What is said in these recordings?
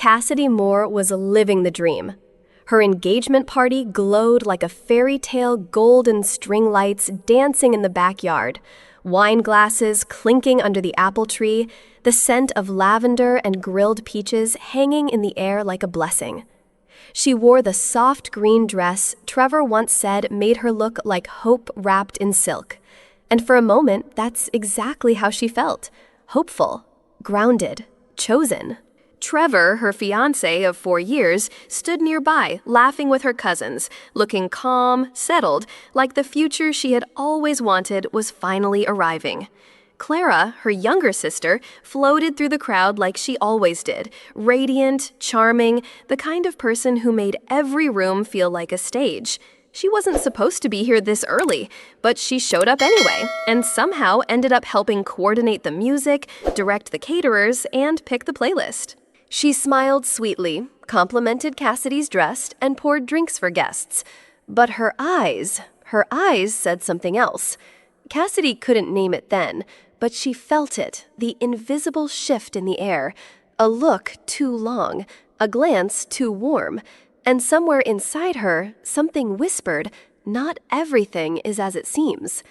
Cassidy Moore was living the dream. Her engagement party glowed like a fairy tale, golden string lights dancing in the backyard, wine glasses clinking under the apple tree, the scent of lavender and grilled peaches hanging in the air like a blessing. She wore the soft green dress Trevor once said made her look like hope wrapped in silk. And for a moment, that's exactly how she felt. Hopeful, grounded, chosen. Trevor, her fiancé of 4 years, stood nearby, laughing with her cousins, looking calm, settled, like the future she had always wanted was finally arriving. Clara, her younger sister, floated through the crowd like she always did, radiant, charming, the kind of person who made every room feel like a stage. She wasn't supposed to be here this early, but she showed up anyway, and somehow ended up helping coordinate the music, direct the caterers, and pick the playlist. She smiled sweetly, complimented Cassidy's dress, and poured drinks for guests. But her eyes said something else. Cassidy couldn't name it then, but she felt it, the invisible shift in the air, a look too long, a glance too warm, and somewhere inside her, something whispered, "Not everything is as it seems."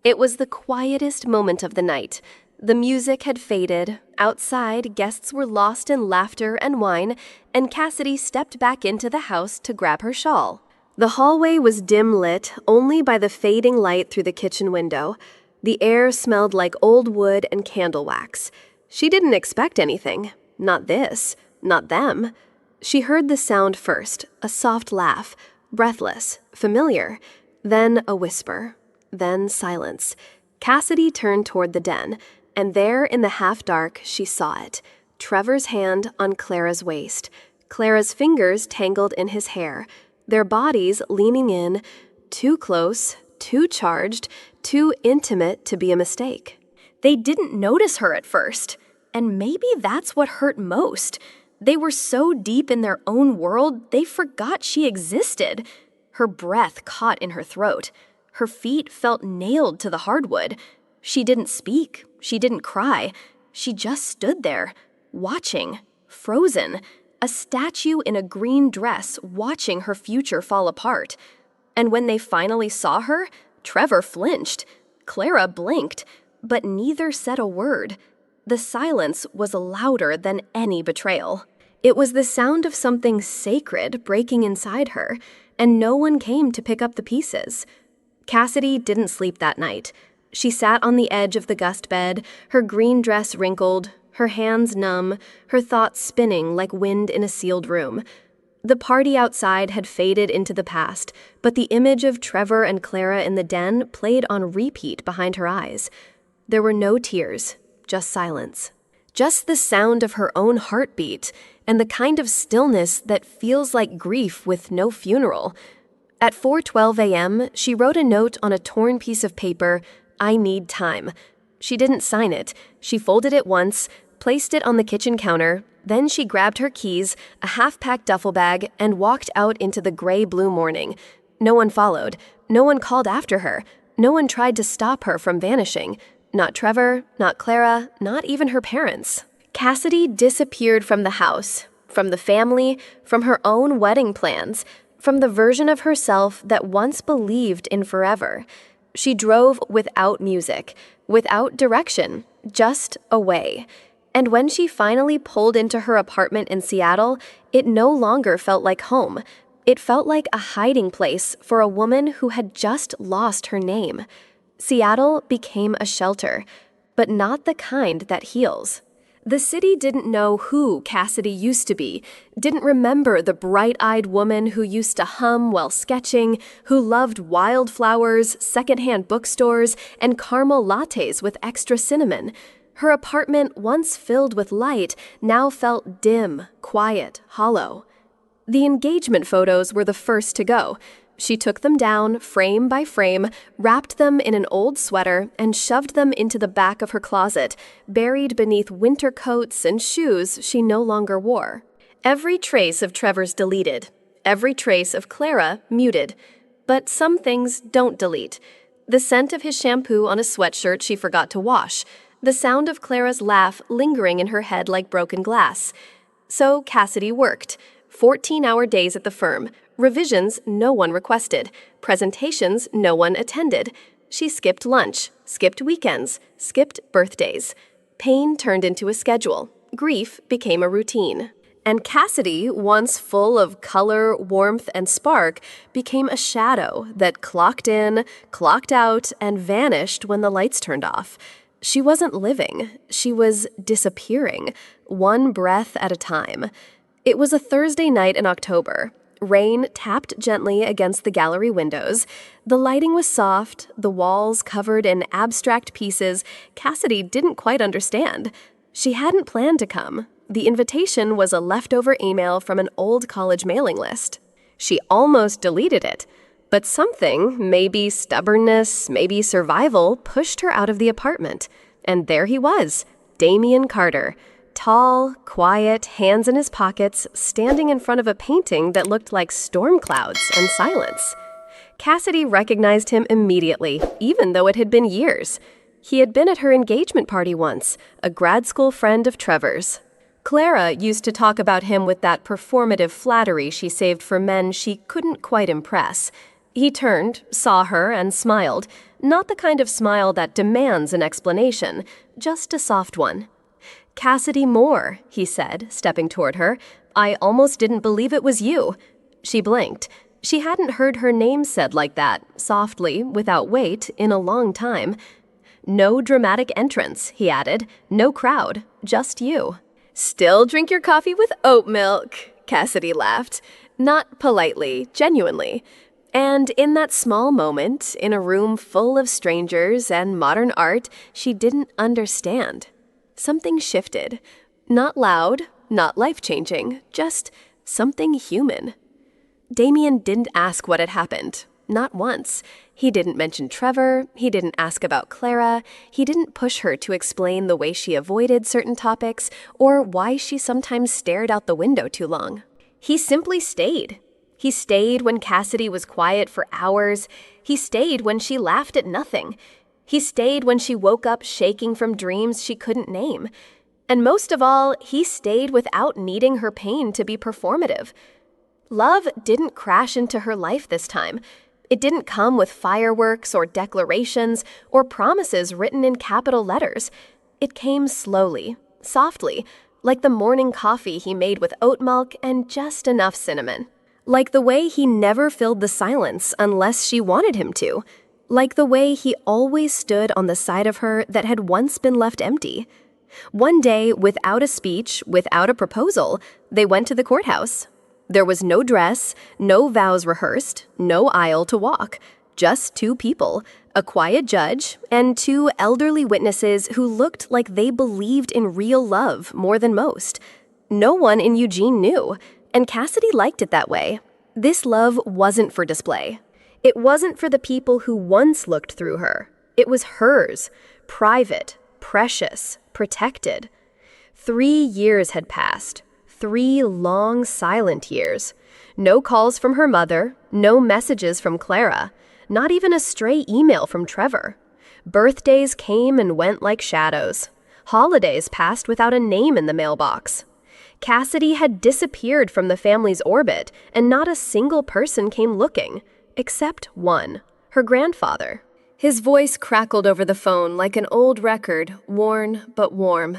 It was the quietest moment of the night. The music had faded, outside guests were lost in laughter and wine, and Cassidy stepped back into the house to grab her shawl. The hallway was dim lit only by the fading light through the kitchen window. The air smelled like old wood and candle wax. She didn't expect anything. Not this. Not them. She heard the sound first, a soft laugh, breathless, familiar. Then a whisper. Then silence. Cassidy turned toward the den, and there in the half-dark she saw it. Trevor's hand on Clara's waist. Clara's fingers tangled in his hair. Their bodies leaning in, too close, too charged, too intimate to be a mistake. They didn't notice her at first, and maybe that's what hurt most. They were so deep in their own world, they forgot she existed. Her breath caught in her throat. Her feet felt nailed to the hardwood. She didn't speak. She didn't cry. She just stood there, watching, frozen, a statue in a green dress watching her future fall apart. And when they finally saw her, Trevor flinched. Clara blinked, but neither said a word. The silence was louder than any betrayal. It was the sound of something sacred breaking inside her, and no one came to pick up the pieces. Cassidy didn't sleep that night. She sat on the edge of the gust bed, her green dress wrinkled, her hands numb, her thoughts spinning like wind in a sealed room. The party outside had faded into the past, but the image of Trevor and Clara in the den played on repeat behind her eyes. There were no tears, just silence. Just the sound of her own heartbeat, and the kind of stillness that feels like grief with no funeral. At 4:12 a.m., she wrote a note on a torn piece of paper, "I need time." She didn't sign it. She folded it once, placed it on the kitchen counter, then she grabbed her keys, a half-packed duffel bag, and walked out into the gray-blue morning. No one followed. No one called after her. No one tried to stop her from vanishing. Not Trevor, not Clara, not even her parents. Cassidy disappeared from the house, from the family, from her own wedding plans, from the version of herself that once believed in forever. She drove without music, without direction, just away. And when she finally pulled into her apartment in Seattle, it no longer felt like home. It felt like a hiding place for a woman who had just lost her name. Seattle became a shelter, but not the kind that heals. The city didn't know who Cassidy used to be, didn't remember the bright-eyed woman who used to hum while sketching, who loved wildflowers, secondhand bookstores, and caramel lattes with extra cinnamon. Her apartment, once filled with light, now felt dim, quiet, hollow. The engagement photos were the first to go. She took them down, frame by frame, wrapped them in an old sweater, and shoved them into the back of her closet, buried beneath winter coats and shoes she no longer wore. Every trace of Trevor's deleted. Every trace of Clara muted. But some things don't delete. The scent of his shampoo on a sweatshirt she forgot to wash. The sound of Clara's laugh lingering in her head like broken glass. So Cassidy worked. 14-hour days at the firm. Revisions no one requested. Presentations no one attended. She skipped lunch, skipped weekends, skipped birthdays. Pain turned into a schedule. Grief became a routine. And Cassidy, once full of color, warmth, and spark, became a shadow that clocked in, clocked out, and vanished when the lights turned off. She wasn't living. She was disappearing, one breath at a time. It was a Thursday night in October. Rain tapped gently against the gallery windows. The lighting was soft, the walls covered in abstract pieces Cassidy didn't quite understand. She hadn't planned to come. The invitation was a leftover email from an old college mailing list. She almost deleted it, but something, maybe stubbornness, maybe survival, pushed her out of the apartment. And there he was, Damian Carter. Tall, quiet, hands in his pockets, standing in front of a painting that looked like storm clouds and silence. Cassidy recognized him immediately, even though it had been years. He had been at her engagement party once, a grad school friend of Trevor's. Clara used to talk about him with that performative flattery she saved for men she couldn't quite impress. He turned, saw her, and smiled. Not the kind of smile that demands an explanation, just a soft one. "Cassidy Moore," he said, stepping toward her. "I almost didn't believe it was you." She blinked. She hadn't heard her name said like that, softly, without weight, in a long time. "No dramatic entrance," he added. "No crowd, just you." "Still drink your coffee with oat milk," Cassidy laughed. Not politely, genuinely. And in that small moment, in a room full of strangers and modern art, she didn't understand. Something shifted. Not loud, not life-changing, just something human. Damian didn't ask what had happened. Not once. He didn't mention Trevor. He didn't ask about Clara. He didn't push her to explain the way she avoided certain topics or why she sometimes stared out the window too long. He simply stayed. He stayed when Cassidy was quiet for hours. He stayed when she laughed at nothing. He stayed when she woke up shaking from dreams she couldn't name. And most of all, he stayed without needing her pain to be performative. Love didn't crash into her life this time. It didn't come with fireworks or declarations or promises written in capital letters. It came slowly, softly, like the morning coffee he made with oat milk and just enough cinnamon. Like the way he never filled the silence unless she wanted him to. Like the way he always stood on the side of her that had once been left empty. One day, without a speech, without a proposal, they went to the courthouse. There was no dress, no vows rehearsed, no aisle to walk. Just two people, a quiet judge, and two elderly witnesses who looked like they believed in real love more than most. No one in Eugene knew, and Cassidy liked it that way. This love wasn't for display. It wasn't for the people who once looked through her. It was hers, private, precious, protected. 3 years had passed. 3 long, silent years. No calls from her mother, no messages from Clara, not even a stray email from Trevor. Birthdays came and went like shadows. Holidays passed without a name in the mailbox. Cassidy had disappeared from the family's orbit, and not a single person came looking, except one, her grandfather. His voice crackled over the phone like an old record, worn but warm.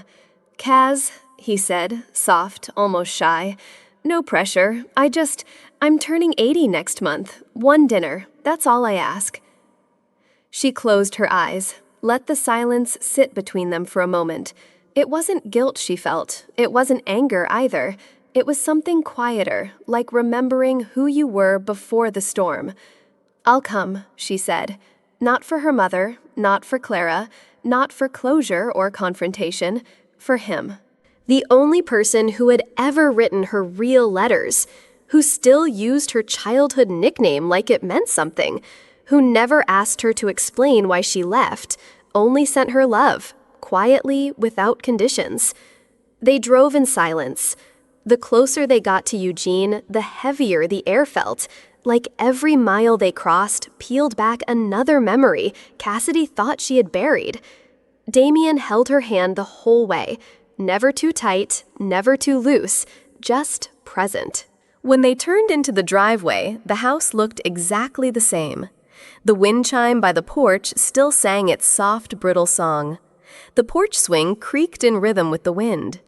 "Kaz," he said, soft, almost shy. "No pressure. I'm turning 80 next month. One dinner. That's all I ask." She closed her eyes, let the silence sit between them for a moment. It wasn't guilt she felt. It wasn't anger either. It was something quieter, like remembering who you were before the storm. "I'll come," she said. Not for her mother, not for Clara, not for closure or confrontation, for him. The only person who had ever written her real letters, who still used her childhood nickname like it meant something, who never asked her to explain why she left, only sent her love, quietly, without conditions. They drove in silence. The closer they got to Eugene, the heavier the air felt, like every mile they crossed peeled back another memory Cassidy thought she had buried. Damian held her hand the whole way, never too tight, never too loose, just present. When they turned into the driveway, the house looked exactly the same. The wind chime by the porch still sang its soft, brittle song. The porch swing creaked in rhythm with the wind.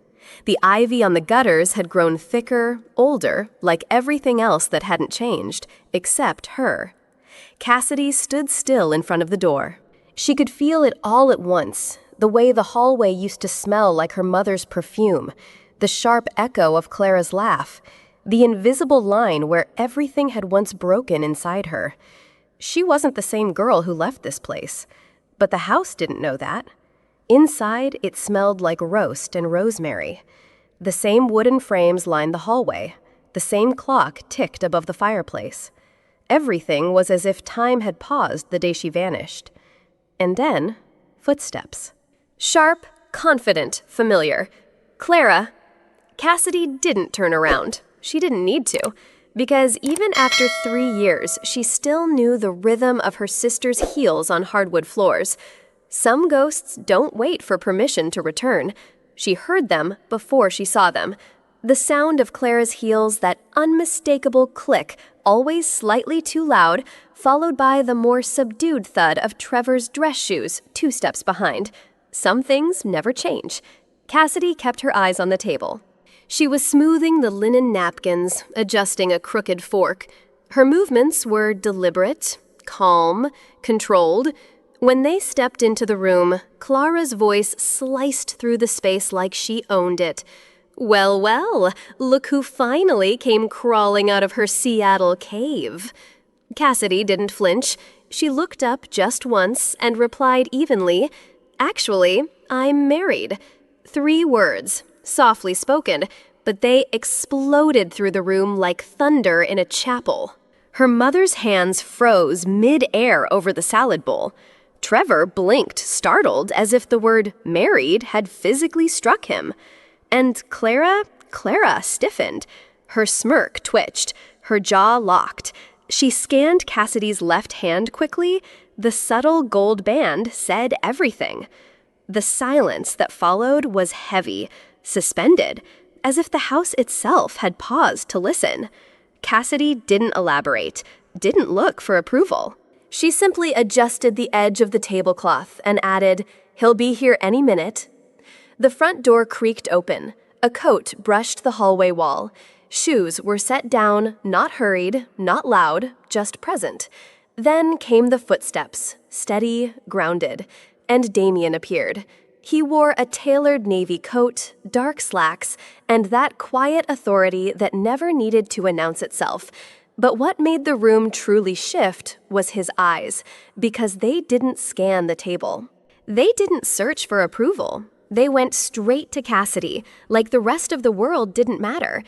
The ivy on the gutters had grown thicker, older, like everything else that hadn't changed, except her. Cassidy stood still in front of the door. She could feel it all at once, the way the hallway used to smell like her mother's perfume, the sharp echo of Clara's laugh, the invisible line where everything had once broken inside her. She wasn't the same girl who left this place, but the house didn't know that. Inside, it smelled like roast and rosemary. The same wooden frames lined the hallway. The same clock ticked above the fireplace. Everything was as if time had paused the day she vanished. And then, footsteps. Sharp, confident, familiar. Clara. Cassidy didn't turn around. She didn't need to, because even after 3 years, she still knew the rhythm of her sister's heels on hardwood floors. Some ghosts don't wait for permission to return. She heard them before she saw them. The sound of Clara's heels, that unmistakable click, always slightly too loud, followed by the more subdued thud of Trevor's dress shoes 2 steps behind. Some things never change. Cassidy kept her eyes on the table. She was smoothing the linen napkins, adjusting a crooked fork. Her movements were deliberate, calm, controlled. When they stepped into the room, Clara's voice sliced through the space like she owned it. "Well, well, look who finally came crawling out of her Seattle cave." Cassidy didn't flinch. She looked up just once and replied evenly, "Actually, I'm married." 3 words, softly spoken, but they exploded through the room like thunder in a chapel. Her mother's hands froze mid-air over the salad bowl. Trevor blinked, startled, as if the word married had physically struck him. And Clara stiffened. Her smirk twitched, her jaw locked. She scanned Cassidy's left hand quickly. The subtle gold band said everything. The silence that followed was heavy, suspended, as if the house itself had paused to listen. Cassidy didn't elaborate, didn't look for approval. She simply adjusted the edge of the tablecloth and added, "He'll be here any minute." The front door creaked open. A coat brushed the hallway wall. Shoes were set down, not hurried, not loud, just present. Then came the footsteps, steady, grounded, and Damian appeared. He wore a tailored navy coat, dark slacks, and that quiet authority that never needed to announce itself. But what made the room truly shift was his eyes, because they didn't scan the table. They didn't search for approval. They went straight to Cassidy, like the rest of the world didn't matter.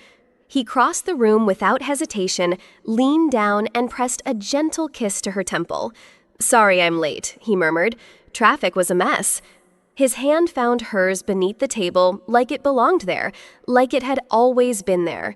He crossed the room without hesitation, leaned down, and pressed a gentle kiss to her temple. "Sorry I'm late," he murmured. "Traffic was a mess." His hand found hers beneath the table, like it belonged there, like it had always been there.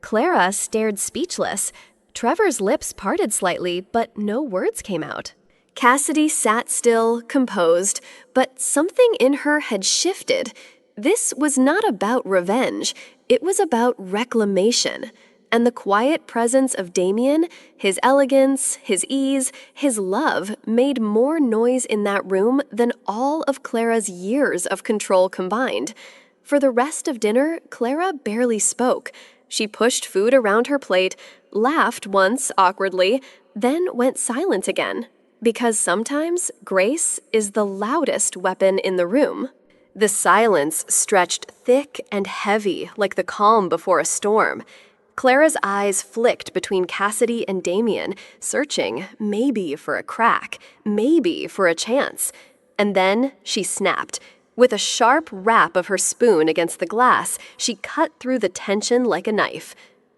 Clara stared speechless. Trevor's lips parted slightly, but no words came out. Cassidy sat still, composed, but something in her had shifted. This was not about revenge. It was about reclamation. And the quiet presence of Damian, his elegance, his ease, his love, made more noise in that room than all of Clara's years of control combined. For the rest of dinner, Clara barely spoke. She pushed food around her plate, laughed once awkwardly, then went silent again. Because sometimes grace is the loudest weapon in the room. The silence stretched thick and heavy like the calm before a storm. Clara's eyes flicked between Cassidy and Damian, searching, maybe for a crack, maybe for a chance. And then she snapped. With a sharp rap of her spoon against the glass, she cut through the tension like a knife.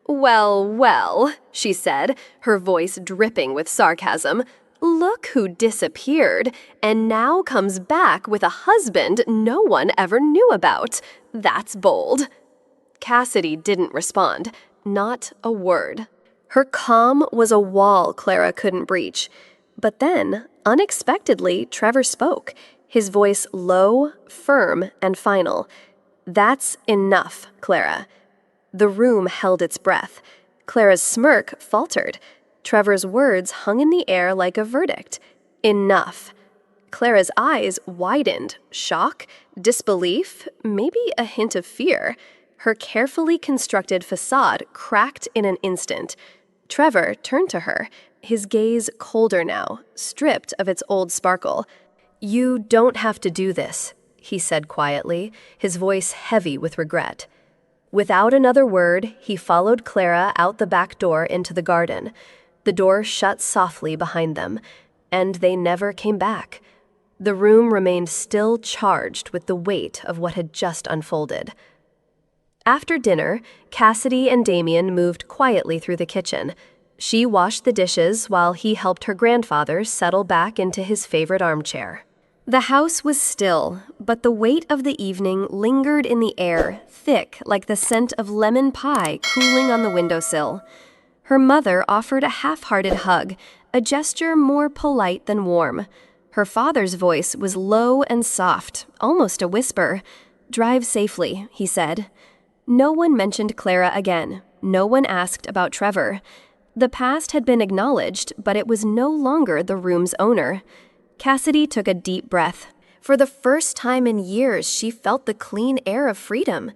"Well, well," she said, her voice dripping with sarcasm. "Look who disappeared, and now comes back with a husband no one ever knew about. That's bold." Cassidy didn't respond. Not a word. Her calm was a wall Clara couldn't breach. But then, unexpectedly, Trevor spoke, his voice low, firm, and final. "That's enough, Clara." The room held its breath. Clara's smirk faltered. Trevor's words hung in the air like a verdict. Enough. Clara's eyes widened. Shock? Disbelief? Maybe a hint of fear. Her carefully constructed facade cracked in an instant. Trevor turned to her, his gaze colder now, stripped of its old sparkle. "You don't have to do this," he said quietly, his voice heavy with regret. Without another word, he followed Clara out the back door into the garden. The door shut softly behind them, and they never came back. The room remained still charged with the weight of what had just unfolded. After dinner, Cassidy and Damian moved quietly through the kitchen. She washed the dishes while he helped her grandfather settle back into his favorite armchair. The house was still, but the weight of the evening lingered in the air, thick like the scent of lemon pie cooling on the windowsill. Her mother offered a half-hearted hug, a gesture more polite than warm. Her father's voice was low and soft, almost a whisper. "Drive safely," he said. No one mentioned Clara again. No one asked about Trevor. The past had been acknowledged, but it was no longer the room's owner. Cassidy took a deep breath. For the first time in years, she felt the clean air of freedom.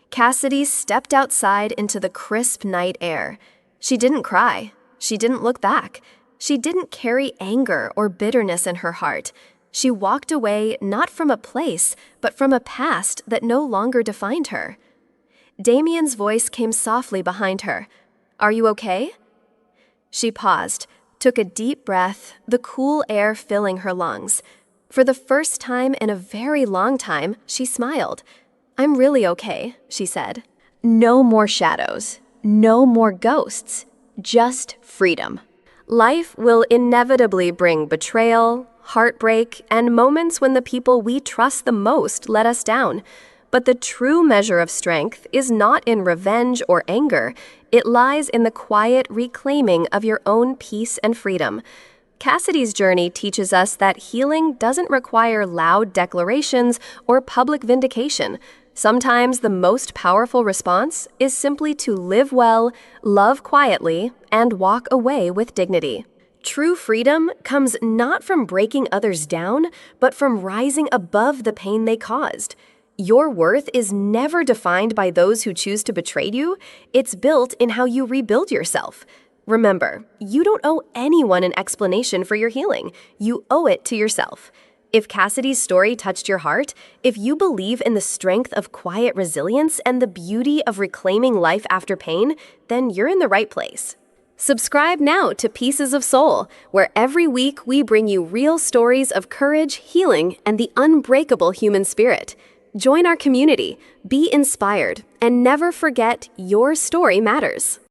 Cassidy stepped outside into the crisp night air. She didn't cry. She didn't look back. She didn't carry anger or bitterness in her heart. She walked away not from a place, but from a past that no longer defined her. Damian's voice came softly behind her. "Are you okay?" She paused, took a deep breath, the cool air filling her lungs. For the first time in a very long time, she smiled. "I'm really okay," she said. "No more shadows. No more ghosts. Just freedom." Life will inevitably bring betrayal, heartbreak, and moments when the people we trust the most let us down. But the true measure of strength is not in revenge or anger. It lies in the quiet reclaiming of your own peace and freedom. Cassidy's journey teaches us that healing doesn't require loud declarations or public vindication. Sometimes the most powerful response is simply to live well, love quietly, and walk away with dignity. True freedom comes not from breaking others down, but from rising above the pain they caused. Your worth is never defined by those who choose to betray you. It's built in how you rebuild yourself. Remember, you don't owe anyone an explanation for your healing. You owe it to yourself. If Cassidy's story touched your heart, if you believe in the strength of quiet resilience and the beauty of reclaiming life after pain, then you're in the right place. Subscribe now to Pieces of Soul, where every week we bring you real stories of courage, healing, and the unbreakable human spirit. Join our community, be inspired, and never forget your story matters.